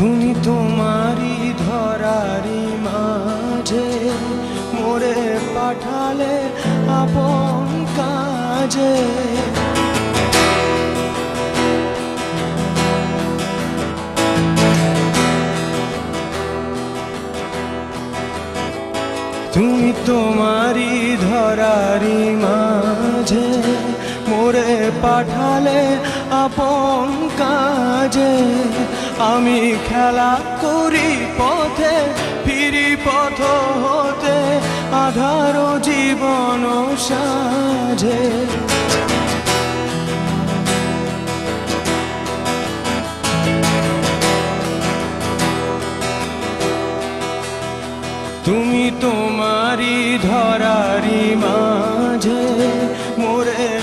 তুমি তোমারি ধরারি মাঝে মোরে পাঠালে আপন কাজে। তুমি তোমারি ধরারি মাঝে মোরে পাঠালে আপন কাজে। আমি খেলা করি পথে ফিরি পথ হতে আধার জীবন সাজে। তুমি তোমারি ধরারি মা